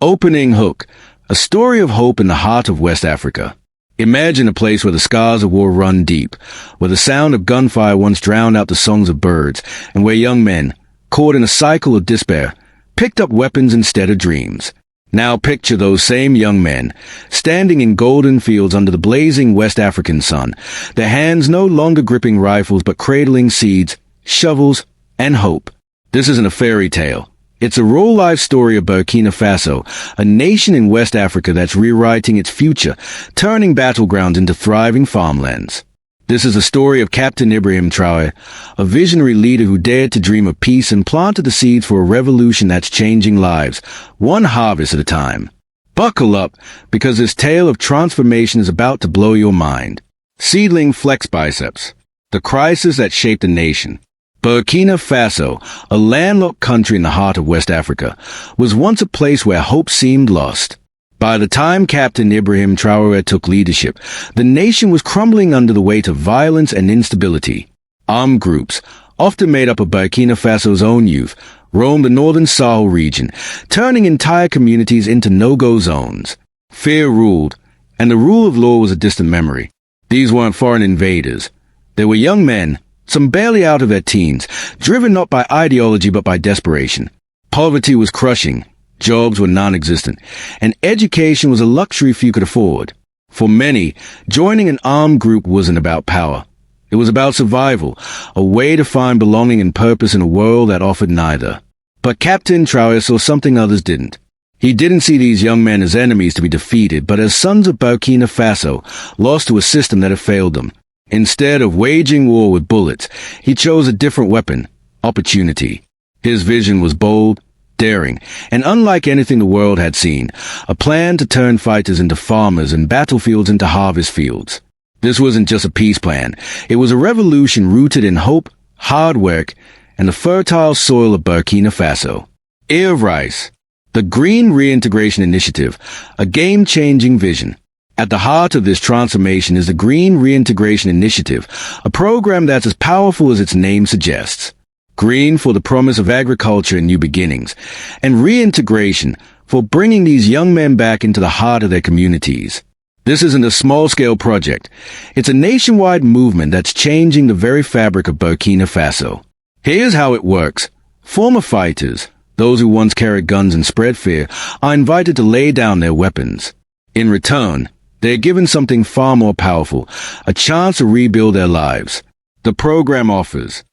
Opening hook, a story of hope in the heart of West Africa. Imagine a place where the scars of war run deep, where the sound of gunfire once drowned out the songs of birds, and where young men, caught in a cycle of despair, picked up weapons instead of dreams. Now picture those same young men, standing in golden fields under the blazing West African sun, their hands no longer gripping rifles but cradling seeds, shovels, and hope. This isn't a fairy tale. It's a real-life story of Burkina Faso, a nation in West Africa that's rewriting its future, turning battlegrounds into thriving farmlands. This is a story of Captain Ibrahim Traoré, a visionary leader who dared to dream of peace and planted the seeds for a revolution that's changing lives, one harvest at a time. Buckle up, because this tale of transformation is about to blow your mind. Seedling flex biceps. The crisis that shaped a nation. Burkina Faso, a landlocked country in the heart of West Africa, was once a place where hope seemed lost. By the time Captain Ibrahim Traoré took leadership, the nation was crumbling under the weight of violence and instability. Armed groups, often made up of Burkina Faso's own youth, roamed the northern Sahel region, turning entire communities into no-go zones. Fear ruled, and the rule of law was a distant memory. These weren't foreign invaders. They were young men, some barely out of their teens, driven not by ideology but by desperation. Poverty was crushing, jobs were non-existent, and education was a luxury few could afford. For many, joining an armed group wasn't about power. It was about survival, a way to find belonging and purpose in a world that offered neither. But Captain Traoré saw something others didn't. He didn't see these young men as enemies to be defeated, but as sons of Burkina Faso, lost to a system that had failed them. Instead of waging war with bullets, he chose a different weapon, opportunity. His vision was bold, daring, and unlike anything the world had seen, a plan to turn fighters into farmers and battlefields into harvest fields. This wasn't just a peace plan. It was a revolution rooted in hope, hard work, and the fertile soil of Burkina Faso. Ear of Rice, the Green Reintegration Initiative, a game-changing vision. At the heart of this transformation is the Green Reintegration Initiative, a program that's as powerful as its name suggests. Green for the promise of agriculture and new beginnings, and reintegration for bringing these young men back into the heart of their communities. This isn't a small-scale project. It's a nationwide movement that's changing the very fabric of Burkina Faso. Here's how it works. Former fighters, those who once carried guns and spread fear, are invited to lay down their weapons. In return, they're given something far more powerful, a chance to rebuild their lives. The program offers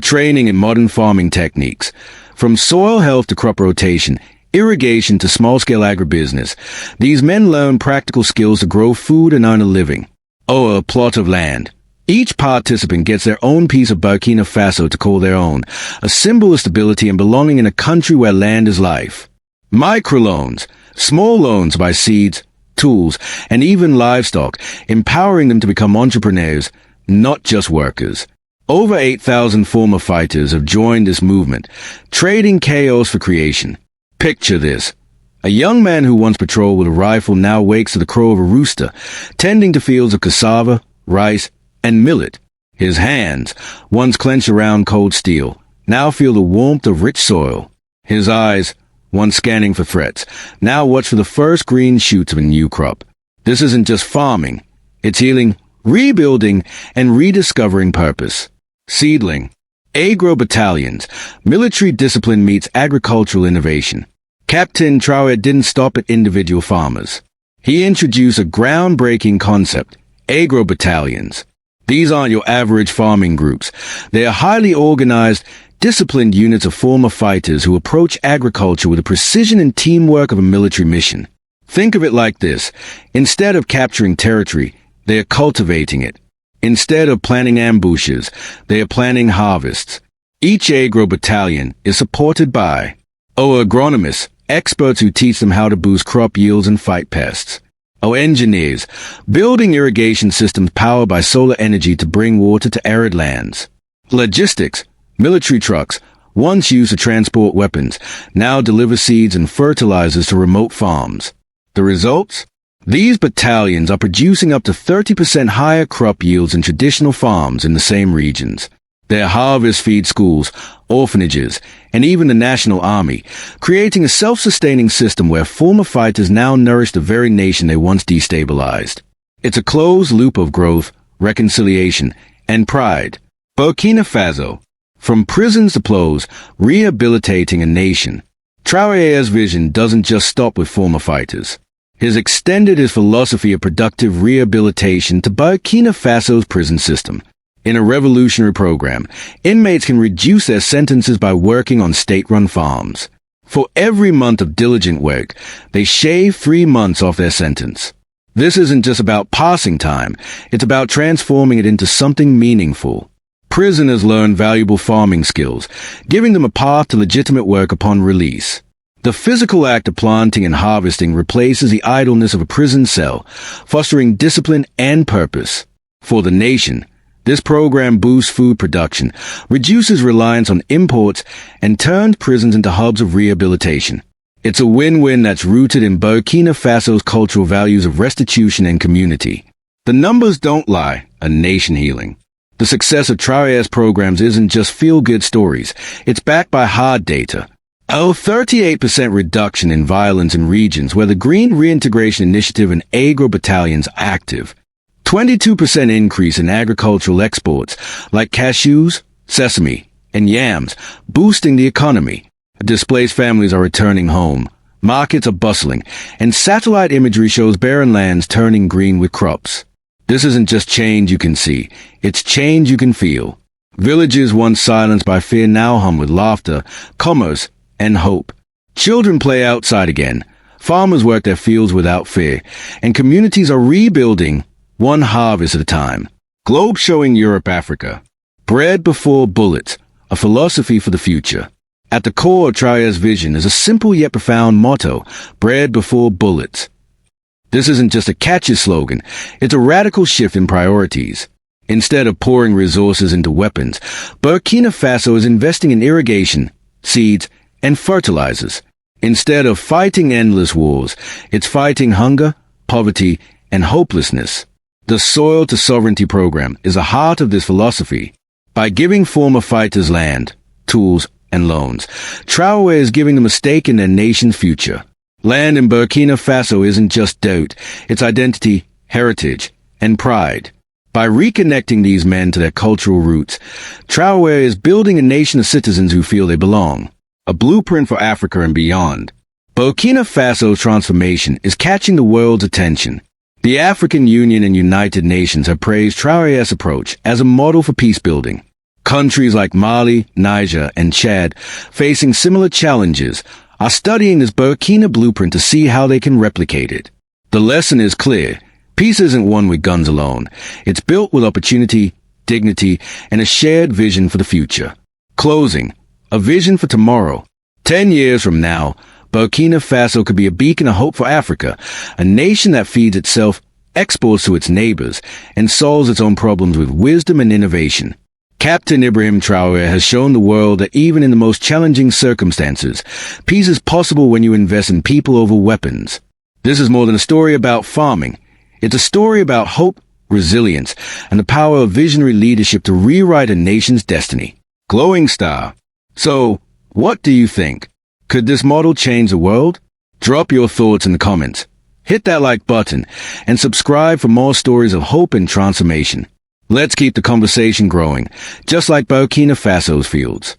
training in modern farming techniques, from soil health to crop rotation, irrigation to small-scale agribusiness. These men learn practical skills to grow food and earn a living. A plot of land. Each participant gets their own piece of Burkina Faso to call their own, a symbol of stability and belonging in a country where land is life. Microloans, small loans to buy seeds, tools, and even livestock, empowering them to become entrepreneurs, not just workers. Over 8,000 former fighters have joined this movement, trading chaos for creation. Picture this. A young man who once patrolled with a rifle now wakes to the crow of a rooster, tending to fields of cassava, rice, and millet. His hands, once clenched around cold steel, now feel the warmth of rich soil. His eyes, once scanning for threats, now watch for the first green shoots of a new crop. This isn't just farming. It's healing, rebuilding, and rediscovering purpose. Seedling. Agro-battalions. Military discipline meets agricultural innovation. Captain Traoré didn't stop at individual farmers. He introduced a groundbreaking concept, agro-battalions. These aren't your average farming groups. They are highly organized, disciplined units of former fighters who approach agriculture with the precision and teamwork of a military mission. Think of it like this. Instead of capturing territory, they are cultivating it. Instead of planning ambushes, they are planning harvests. Each agro-battalion is supported by agronomists, experts who teach them how to boost crop yields and fight pests. Engineers, building irrigation systems powered by solar energy to bring water to arid lands. Logistics, military trucks, once used to transport weapons, now deliver seeds and fertilizers to remote farms. The results? These battalions are producing up to 30% higher crop yields than traditional farms in the same regions. Their harvests feed schools, orphanages, and even the national army, creating a self-sustaining system where former fighters now nourish the very nation they once destabilized. It's a closed loop of growth, reconciliation, and pride. Burkina Faso. From prisons to plows, rehabilitating a nation. Traoré's vision doesn't just stop with former fighters. He's extended his philosophy of productive rehabilitation to Burkina Faso's prison system. In a revolutionary program, inmates can reduce their sentences by working on state-run farms. For every month of diligent work, they shave 3 months off their sentence. This isn't just about passing time, it's about transforming it into something meaningful. Prisoners learn valuable farming skills, giving them a path to legitimate work upon release. The physical act of planting and harvesting replaces the idleness of a prison cell, fostering discipline and purpose. For the nation, this program boosts food production, reduces reliance on imports, and turned prisons into hubs of rehabilitation. It's a win-win that's rooted in Burkina Faso's cultural values of restitution and community. The numbers don't lie, a nation healing. The success of Traoré's programs isn't just feel-good stories, it's backed by hard data. A 38% reduction in violence in regions where the Green Reintegration Initiative and Agro battalions are active. 22% increase in agricultural exports, like cashews, sesame, and yams, boosting the economy. Displaced families are returning home. Markets are bustling, and satellite imagery shows barren lands turning green with crops. This isn't just change you can see, it's change you can feel. Villages once silenced by fear now hum with laughter, commerce, and hope. Children play outside again, farmers work their fields without fear, and communities are rebuilding one harvest at a time. Globe showing Europe-Africa. Bread before bullets, a philosophy for the future. At the core of Traoré's vision is a simple yet profound motto, bread before bullets. This isn't just a catchy slogan, it's a radical shift in priorities. Instead of pouring resources into weapons, Burkina Faso is investing in irrigation, seeds, and fertilizers. Instead of fighting endless wars, it's fighting hunger, poverty, and hopelessness. The Soil to Sovereignty program is the heart of this philosophy. By giving former fighters land, tools, and loans, Traoré is giving them a stake in their nation's future. Land in Burkina Faso isn't just dirt, it's identity, heritage, and pride. By reconnecting these men to their cultural roots, Traoré is building a nation of citizens who feel they belong. A blueprint for Africa and beyond. Burkina Faso's transformation is catching the world's attention. The African Union and United Nations have praised Traoré's approach as a model for peacebuilding. Countries like Mali, Niger, and Chad, facing similar challenges, are studying this Burkina blueprint to see how they can replicate it. The lesson is clear. Peace isn't won with guns alone. It's built with opportunity, dignity, and a shared vision for the future. Closing. A vision for tomorrow. 10 years from now, Burkina Faso could be a beacon of hope for Africa, a nation that feeds itself, exports to its neighbors, and solves its own problems with wisdom and innovation. Captain Ibrahim Traoré has shown the world that even in the most challenging circumstances, peace is possible when you invest in people over weapons. This is more than a story about farming. It's a story about hope, resilience, and the power of visionary leadership to rewrite a nation's destiny. Glowing star. So, what do you think? Could this model change the world? Drop your thoughts in the comments. Hit that like button and subscribe for more stories of hope and transformation. Let's keep the conversation growing, just like Burkina Faso's fields.